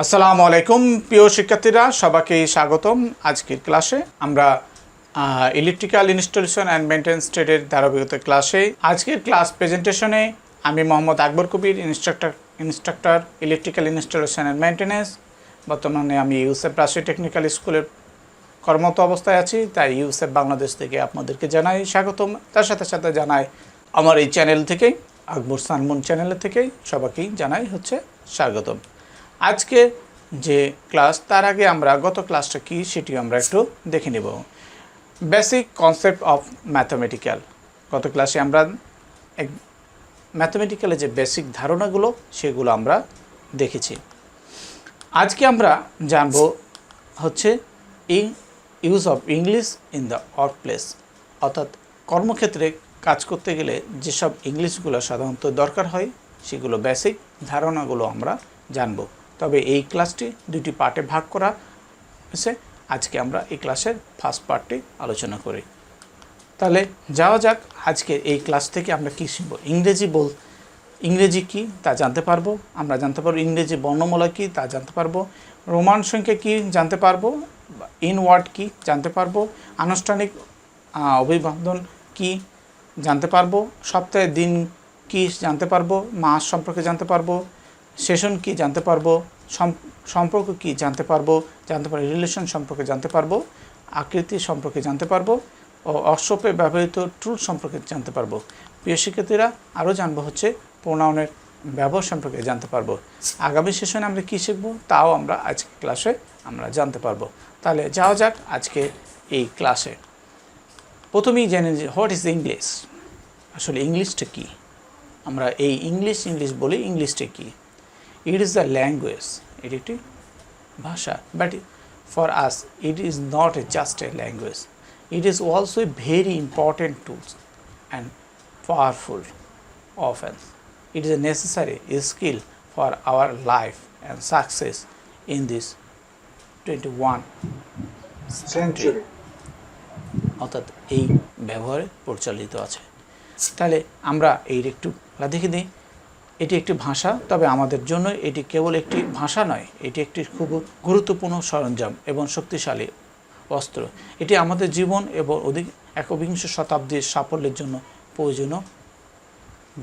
আসসালামু আলাইকুম প্রিয় শিক্ষার্থীরা, সবাইকে স্বাগতম। আজকের ক্লাসে আমরা ইলেকট্রিক্যাল ইনস্টলেশন অ্যান্ড মেইনটেন্যান্স ট্রেডের ধারাবাহিকতা ক্লাসে আজকের ক্লাস প্রেজেন্টেশনে আমি Mohammad Akbar Kabir, instructor electrical installation and maintenance. বর্তমানে আমি ইউসেফ রাজশাহী টেকনিক্যাল স্কুলের কর্মরত অবস্থায় আছি, তাই ইউসেফ বাংলাদেশ থেকে আপনাদেরকে জানাই স্বাগতম। তার সাথে সাথে জানাই আমার এই চ্যানেল থেকেই, আকবর সান মুন চ্যানেলের থেকেই সবাইকেই জানাই হচ্ছে স্বাগতম। আজকে যে ক্লাস, তার আগে আমরা গত ক্লাসটা কি সেটি আমরা একটু দেখে নেব। Basic concept of mathematical. গত ক্লাসে আমরা ম্যাথমেটিক্যালের যে বেসিক ধারণাগুলো সেগুলো আমরা দেখেছি। আজকে আমরা জানব হচ্ছে use of English in the work place, অর্থাৎ কর্মক্ষেত্রে কাজ করতে গেলে যেসব ইংলিশগুলো সাধারণত দরকার হয় সেগুলো বেসিক ধারণাগুলো আমরা জানব। তবে এই ক্লাসটি দুটি পার্টে ভাগ করা হয়েছে। আজকে আমরা এই ক্লাসের ফার্স্ট পার্টটি আলোচনা করি। তাহলে যাওয়া যাক। আজকে এই ক্লাস থেকে আমরা কী শিখব? ইংরেজি কী তা জানতে পারবো। আমরা জানতে পারবো ইংরেজি বর্ণমালা কী তা জানতে পারবো, রোমান সংখ্যা কী জানতে পারবো, ইনওয়ার্ড কী জানতে পারবো, আনুষ্ঠানিক অভিবাদন কী জানতে পারবো, সপ্তাহের দিন কী জানতে পারবো, মাস সম্পর্কে জানতে পারবো, সেশন কী জানতে পারবো, সম্পর্ক কী জানতে পারবো, রিলেশন সম্পর্কে জানতে পারবো, আকৃতি সম্পর্কে জানতে পারবো ও অশ্বপে ব্যবহৃত টুল সম্পর্কে জানতে পারবো। প্রিয় শিক্ষার্থীরা, আরও জানবো হচ্ছে প্রোনাউনের ব্যবহার সম্পর্কে জানতে পারবো। আগামী সেশনে আমরা কী শিখব তাও আমরা আজকে ক্লাসে আমরা জানতে পারবো। তাহলে যাওয়া যাক আজকে এই ক্লাসে। প্রথমেই জেনে যে হোয়াট ইজ ইংলিশ। আসলে ইংলিশটা কী? আমরা এই ইংলিশ বলি, ইংলিশটা কী? It is the language, it is ভাষা, but for us it is not just a language. It is also a very important tool and powerful. Often it is a necessary skill for our life and success in this 21 century. অর্থাৎ এই ব্যবহারে পরিচালিত আছে। তাহলে আমরা এই একটু দেখে দিই। এটি একটি ভাষা, তবে আমাদের জন্য এটি কেবল একটি ভাষা নয়, এটি একটি খুব গুরুত্বপূর্ণ সরঞ্জাম এবং শক্তিশালী অস্ত্র। এটি আমাদের জীবন এবং একবিংশ শতাব্দীর সাফল্যের জন্য প্রয়োজনীয়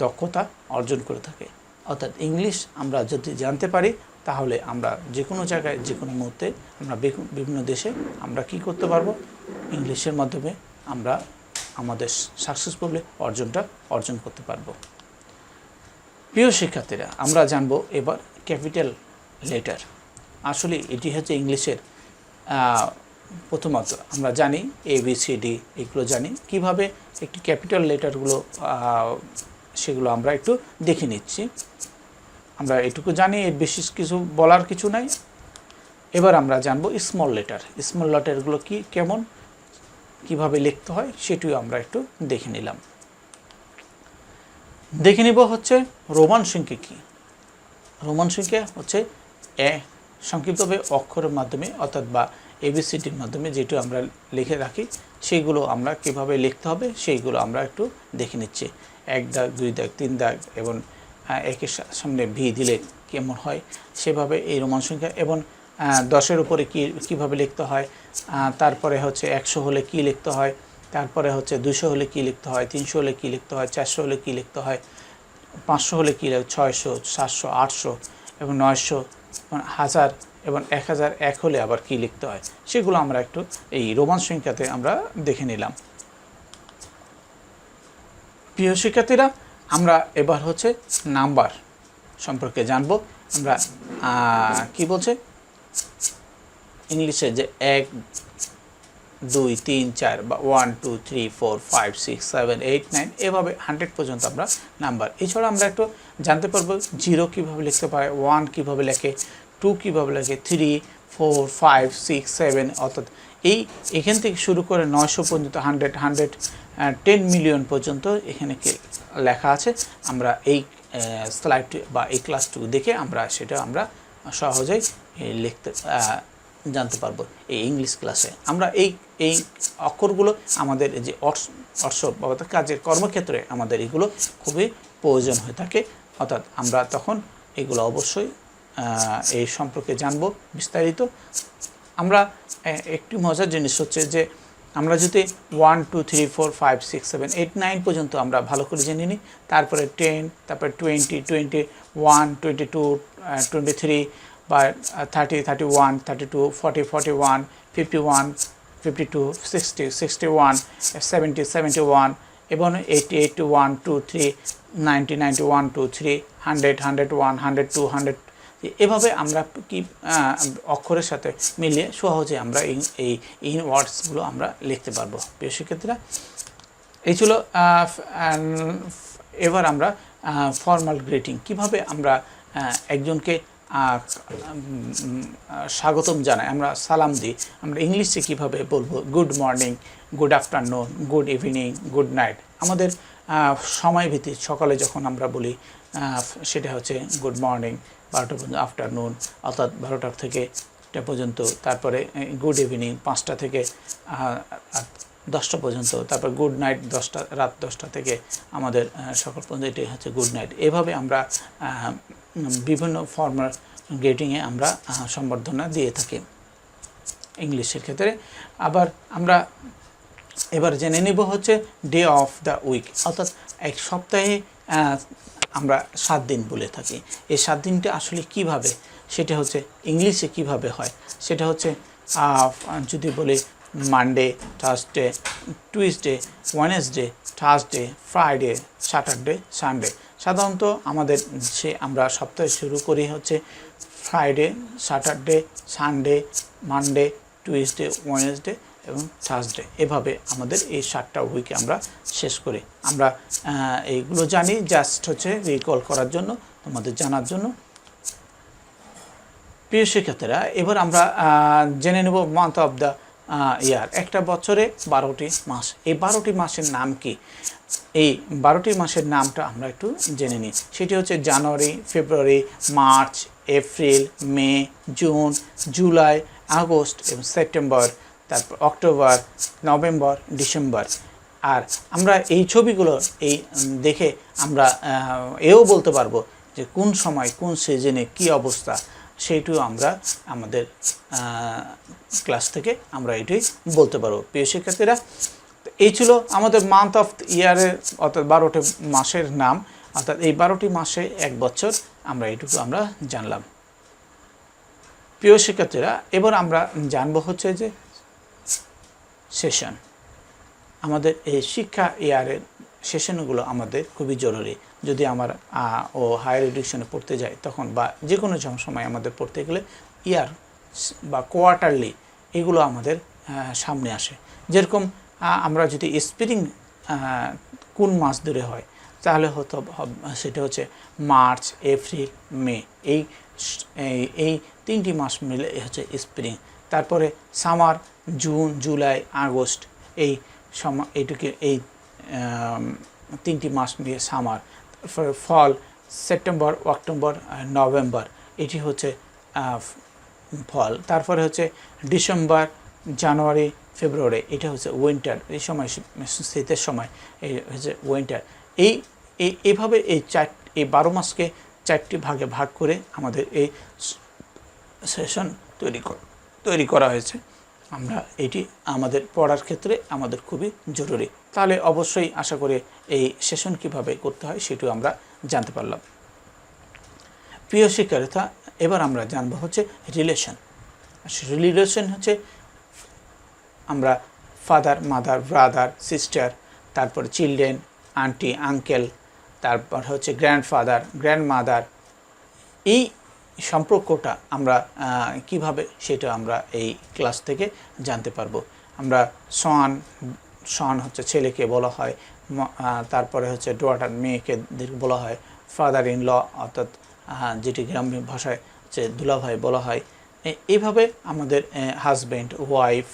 দক্ষতা অর্জন করে থাকে। অর্থাৎ ইংলিশ আমরা যদি জানতে পারি তাহলে আমরা যে কোনো জায়গায় যে কোনো মুহূর্তে আমরা বিভিন্ন দেশে আমরা কি করতে পারবো, ইংলিশের মাধ্যমে আমরা আমাদের সাকসেসফুলি অর্জন করতে পারবো। প্রিয় শিক্ষার্থীরা, আমরা জানব এবার ক্যাপিটাল লেটার। আসলে এটি হচ্ছে ইংলিশের প্রথমত আমরা জানি ABCD, এগুলো জানি। কিভাবে একটি ক্যাপিটাল লেটারগুলো সেগুলো আমরা একটু দেখে নিচ্ছি। আমরা এটুকু জানি, এর বেশি কিছু বলার কিছু নাই। এবার আমরা জানব স্মল লেটার। স্মল লেটারগুলো কীভাবে লিখতে হয় সেটিও আমরা একটু দেখে নিলাম। দেখে নিব হচ্ছে রোমান সংখ্যা কী। রোমান সংখ্যা হচ্ছে সংক্ষিপ্তভাবে অক্ষরের মাধ্যমে অর্থাৎ বা ABCDর মাধ্যমে যেটা আমরা লিখে রাখি সেইগুলো আমরা কিভাবে লিখতে হবে সেইগুলো আমরা একটু দেখে নিচ্ছি। 1 দাগ, 2 দাগ, 3 দাগ এবং একের সামনে V দিলে কেমন হয় সেভাবে এই রোমান সংখ্যা। এবং 10-এর উপরে কীভাবে লিখতে হয়, তারপরে হচ্ছে 100 হলে কী লিখতে হয়, তারপরে হচ্ছে 200 হলে কী লিখতে হয়, 300 হলে কী লিখতে হয়, 400 হলে কী লিখতে হয়, 500 হলে কী লিখতে, 600, 700, 800 এবং 900, 1000 এবং 1001 হলে আবার কী লিখতে হয় সেগুলো আমরা একটু এই রোমান সংখ্যাতে আমরা দেখে নিলাম। প্রিয় শিক্ষার্থীরা, আমরা এবার হচ্ছে নাম্বার সম্পর্কে জানব। আমরা কি বলছে ইংলিশে যে 1, 2, 3, 4 বা 1, 2, 3, 4, 5, 6, 7, 8, 9 এভাবে 100 পর্যন্ত আমরা নাম্বার। এছাড়া আমরা একটু জানতে পারবো 0 কীভাবে লিখতে পারে, 1 কীভাবে লেখে, 2 কীভাবে লেখে, 3, 4, 5, 6, 7 অর্থাৎ এখান থেকে শুরু করে 900 পর্যন্ত 110 মিলিয়ন পর্যন্ত এখানে লেখা আছে। আমরা এই স্লাইডটি বা এই ক্লাসটুকু দেখে আমরা সহজেই লিখতে জানতে পারবো। এই ইংলিশ ক্লাসে আমরা এই অক্ষরগুলো আমাদের যে কাজের কর্মক্ষেত্রে আমাদের এগুলো খুবই প্রয়োজন হয়ে থাকে। অর্থাৎ আমরা তখন এগুলো অবশ্যই এই সম্পর্কে জানব বিস্তারিত। আমরা একটি মজার জিনিস হচ্ছে যে আমরা যদি 1 2 3 4 5 6 7 8 9 পর্যন্ত আমরা ভালো করে জেনে নিই, তারপরে 10, তারপরে 20, 21, 22, 23 বা 30, 31, 32, 40, 41, 51, 52, 60, 61, 70, 71 এবং 80, 81, 2, 3, 90, 91, 2, 3, 100, 101, 102, 100 এভাবে আমরা কি অক্ষরের সাথে মিলিয়ে সহজে আমরা এই ইন ওয়ার্ডসগুলো আমরা লিখতে পারবো। প্রিয় শিক্ষার্থীরা, এই ছিল এবার আমরা ফর্মাল গ্রিটিং কিভাবে আমরা একজনকে স্বাগতম জানাই, আমরা সালাম দিই, আমরা ইংলিশে কিভাবে বলবো good morning, good afternoon, good evening, good night. আমাদের সময়ভিত্তিক সকালে যখন আমরা বলি সেটা হচ্ছে গুড মর্নিং, 12টা পর্যন্ত আফটারনুন অর্থাৎ 12টা থেকে পর্যন্ত, তারপরে গুড ইভিনিং 5টা থেকে 10টা পর্যন্ত, তারপর গুড নাইট রাত 10টা থেকে আমাদের সকাল পর্যন্ত, এটাই হচ্ছে গুড নাইট। এভাবে আমরা বিভিন্ন ফর্মাল গ্রিটিংয়ে আমরা সম্বর্ধনা দিয়ে থাকি ইংলিশের ক্ষেত্রে। আবার আমরা এবার জেনে নিব হচ্ছে ডে অফ দ্য উইক, অর্থাৎ এক সপ্তাহে আমরা 7 দিন বলে থাকি। এই 7 দিনটা আসলে কিভাবে, সেটা হচ্ছে ইংলিশে কিভাবে হয়, সেটা হচ্ছে যদি বলি Monday, Thursday, Tuesday, Wednesday, Thursday, Friday, Saturday, Sunday. সাধারণত আমাদের আমরা সপ্তাহে শুরু করি হচ্ছে Friday, Saturday, Sunday, Monday, Tuesday, Wednesday এবং থার্সডে। এভাবে আমাদের এই 7টা উইকে আমরা শেষ করি। আমরা এইগুলো জানি জাস্ট হচ্ছে রিকল করার জন্য, তোমাদের জানার জন্য। প্রিয় শিক্ষার্থীরা, এবার আমরা জেনে নেব মান্থ অফ দ্য ইয়ার। একটা বছরে 12টি মাস। এই 12টি মাসের নাম কি? এই 12টি মাসের নামটা আমরা একটু জেনে নিই। সেটি হচ্ছে জানুয়ারি, ফেব্রুয়ারি, মার্চ, এপ্রিল, মে, জুন, জুলাই, আগস্ট এবং সেপ্টেম্বর, তারপর অক্টোবর, নভেম্বর, ডিসেম্বর। আর আমরা এই ছবিগুলো দেখে আমরা এও বলতে পারবো যে কোন সময় কোন সিজনে কী অবস্থা, সেইটিও আমরা আমাদের ক্লাস থেকে আমরা এটাই বলতে পারবো। প্রিয় শিক্ষার্থীরা, এই ছিল আমাদের মান্থ অফ ইয়ারের অর্থাৎ 12টি মাসের নাম, অর্থাৎ এই 12টি মাসে এক বছর, আমরা এইটুকু আমরা জানলাম। প্রিয় শিক্ষার্থীরা, এবার আমরা জানবো হচ্ছে যে সেশন। আমাদের এই শিক্ষা ইয়ারের সেশনগুলো আমাদের খুবই জরুরি। যদি আমার হায়ার এডুকেশনে পড়তে যাই তখন বা যে কোনো সময় আমাদের পড়তে গেলে ইয়ার বা কোয়ার্টারলি এগুলো আমাদের সামনে আসে। যেরকম আমরা যদি স্প্রিং কোন মাস ধরে হয় তাহলে সেটা হচ্ছে মার্চ, এপ্রিল, মে। এই 3টি মাস মিলে হচ্ছে স্প্রিং। তারপরে সামার জুন, জুলাই, আগস্ট, এইটুকু এই 3টি মাস মিলে সামার। তারপরে ফল সেপ্টেম্বর, অক্টোবর, নভেম্বর, এটি হচ্ছে ফল। তারপরে হচ্ছে ডিসেম্বর, জানুয়ারি, ফেব্রুয়ারি, এটা হচ্ছে উইন্টার। এই সময় শীতের সময় এই হচ্ছে উইন্টার। এইভাবে এই 12 মাসকে 4টি ভাগে ভাগ করে আমাদের এই সেশন তৈরি করা হয়েছে। আমরা এটি আমাদের পড়ার ক্ষেত্রে আমাদের খুবই জরুরি। তাহলে অবশ্যই আশা করি এই সেশন কিভাবে করতে হয় সেটিও আমরা জানতে পারলাম। প্রিয় শিক্ষার্থীরা, এবার আমরা জানবো হচ্ছে রিলেশন। রিলেশন হচ্ছে আমরা ফাদার, মাদার, ব্রাদার, সিস্টার, তারপর চিলড্রেন, আন্টি, আঙ্কেল, তারপর হচ্ছে গ্র্যান্ডফাদার, গ্র্যান্ডমাদার। এই সম্পর্কটা আমরা কিভাবে সেটা আমরা এই ক্লাস থেকে জানতে পারবো। আমরা সন হচ্ছে ছেলেকে বলা হয়, তারপরে হচ্ছে ডটার মেয়েকে বলা হয়, ফাদার ইন ল অর্থাৎ যেটি গ্রাম্য ভাষায় হচ্ছে দুলাভাই বলা হয়। এইভাবে আমাদের হাজব্যান্ড, ওয়াইফ,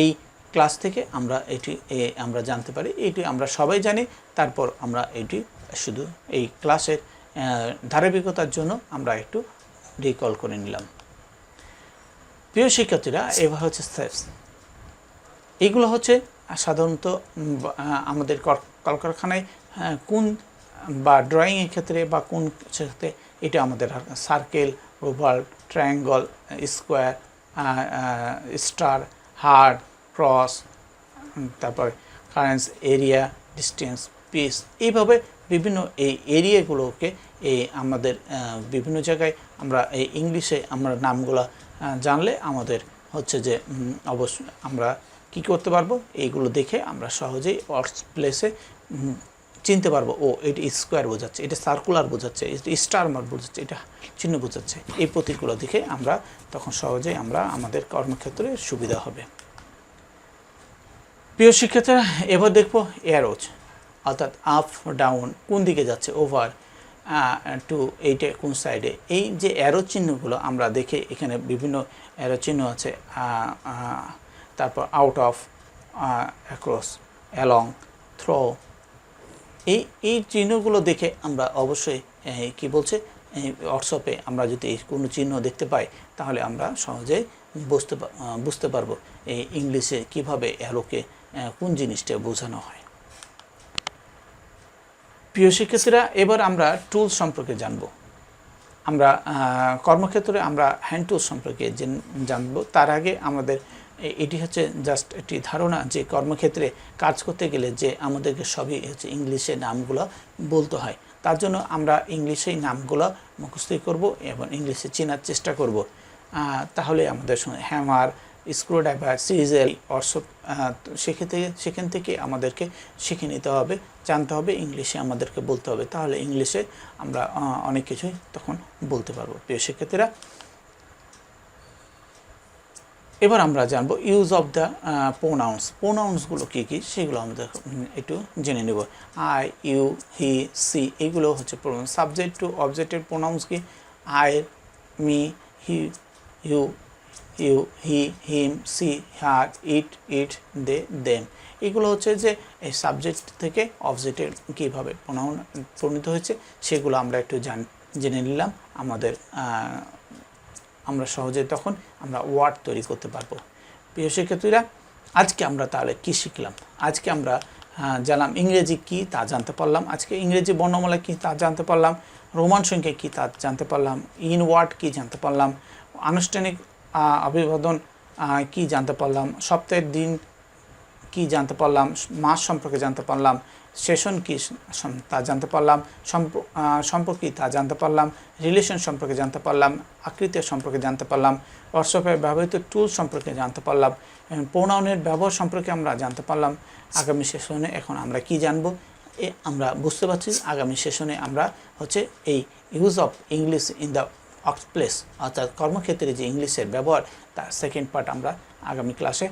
এই ক্লাস থেকে আমরা আমরা জানতে পারি। এটি আমরা সবাই জানি। তারপর আমরা এটি শুধু এই ক্লাসের ধারাবাহিকতার জন্য আমরা একটু রিকল করে নিলাম। প্রিয় শিক্ষার্থীরা, এবার হচ্ছে স্টেপস। এইগুলো হচ্ছে সাধারণত আমাদের কলকারখানায় কোন বা ড্রয়িংয়ের ক্ষেত্রে বা কোন ক্ষেত্রে এটা আমাদের circle, oval, triangle, square, star, heart, cross, তারপর কারেন্স, এরিয়া, ডিস্টেন্স, পিস, এইভাবে বিভিন্ন এই এরিয়াগুলোকে আমাদের বিভিন্ন জায়গায় আমরা এই ইংলিশে আমরা নামগুলো জানলে আমাদের হচ্ছে যে অবশ্যই আমরা কি করতে পারবো, এইগুলো দেখে আমরা সহজেই ওয়ার্ড প্লেসে চিনতে পারবো। ও এটা স্কোয়ার বোঝাচ্ছে, এটা সার্কুলার বোঝাচ্ছে, এটা স্টার মার্ক বোঝাচ্ছে, এটা চিহ্ন বোঝাচ্ছে। এই প্রতীকগুলো দেখে আমরা তখন সহজেই আমরা আমাদের কর্মক্ষেত্রে সুবিধা হবে। প্রিয় শিক্ষার্থীরা, এবার দেখবো অ্যারোজ, অর্থাৎ আপ ডাউন, কোন দিকে যাচ্ছে, ওভার টু, এইটা কোন সাইডে। এই যে অ্যারো চিহ্নগুলো আমরা দেখে এখানে বিভিন্ন অ্যারো চিহ্ন আছে, তারপর out of, across, along, through, এই চিহ্নগুলো দেখে আমরা অবশ্যই কি বলছে হোয়াটসঅ্যাপে আমরা যদি কোনো চিহ্ন দেখতে পাই তাহলে আমরা সহজেই বুঝতে পারবো এই ইংলিশে কিভাবে অ্যারোকে কোন জিনিসটা বোঝানো হয়। প্রিয় শিক্ষার্থীরা, এবার আমরা টুলস সম্পর্কে জানব। আমরা কর্মক্ষেত্রে আমরা হ্যান্ড টুলস সম্পর্কে জানব। তার আগে আমাদের এটি হচ্ছে জাস্ট একটি ধারণা যে কর্মক্ষেত্রে কাজ করতে গেলে যে আমাদেরকে সবই হচ্ছে ইংলিশে নামগুলো বলতে হয়। তার জন্য আমরা ইংলিশেই নামগুলো মুখস্থ করব এবং ইংলিশে চেনার চেষ্টা করব। তাহলে আমাদের হ্যামার, স্ক্রুড্রাইভার, সিজেল, অর্সপ, সেখান থেকে আমাদেরকে শিখে নিতে হবে, জানতে হবে, ইংলিশে আমাদেরকে বলতে হবে। তাহলে ইংলিশে আমরা অনেক কিছুই তখন বলতে পারবো। প্রিয় শিক্ষার্থীরা, এবার আমরা জানবো ইউজ অফ দ্য প্রোনাউন্স। প্রোনাউন্সগুলো কী কী সেগুলো আমাদের একটু জেনে নেব। আই, ইউ, হি, সি, এগুলো হচ্ছে প্রোনাউন্স। সাবজেক্ট টু অবজেক্টের প্রোনাউন্স কি? I, me, he, you, he, him, she, her, it, they, them. এগুলো হচ্ছে যে এই সাবজেক্ট থেকে অবজেক্টের কীভাবে প্রোনাউন পরিণত হয়েছে সেগুলো আমরা একটু জেনে নিলাম। আমরা সহজে তখন আমরা ওয়ার্ড তৈরি করতে পারবো। প্রিয় শিক্ষার্থীরা, আজকে আমরা তাহলে কি শিখলাম? আজকে আমরা জানলাম ইংরেজি কি তা জানতে পারলাম, আজকে ইংরেজি বর্ণমালা কি তা জানতে পারলাম, রোমান সংখ্যা কি তা জানতে পারলাম, ইন ওয়ার্ড কি জানতে পারলাম, আনুষ্ঠানিক অভিবাদন কি জানতে পারলাম, সপ্তাহের দিন কি জানতে পারলাম, মাস সম্পর্কে জানতে পারলাম, সেশন কি তা জানতে পারলাম, সম্পর্ক কি তা জানতে পারলাম, রিলেশন সম্পর্কে জানতে পারলাম, আকৃতি সম্পর্কে জানতে পারলাম, হোয়াটসঅ্যাপে ব্যবহৃত টুল সম্পর্কে জানতে পারলাম, প্রোনাউনের ব্যবহার সম্পর্কে আমরা জানতে পারলাম। আগামী সেশনে এখন আমরা কি জানবো আমরা বুঝতে পারছি। আগামী সেশনে আমরা হচ্ছে এই use of English in the work place, অর্থাৎ কর্মক্ষেত্রে যে ইংলিশের ব্যবহার তার সেকেন্ড পার্ট আমরা আগামী ক্লাসে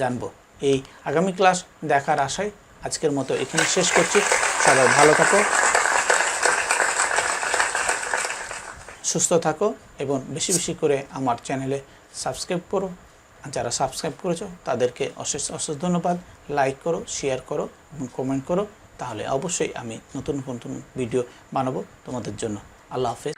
জানবো। এই আগামী ক্লাস দেখার আশায় আজকের মতো এখানে শেষ করছি। সবাই ভালো থাকো, সুস্থ থাকো এবং বেশি বেশি করে আমার চ্যানেলে সাবস্ক্রাইব করো। যারা সাবস্ক্রাইব করেছো তাদেরকে অশেষ অশেষ ধন্যবাদ। লাইক করো, শেয়ার করো এবং কমেন্ট করো, তাহলে অবশ্যই আমি নতুন নতুন ভিডিও বানাবো তোমাদের জন্য। আল্লাহ হাফেজ।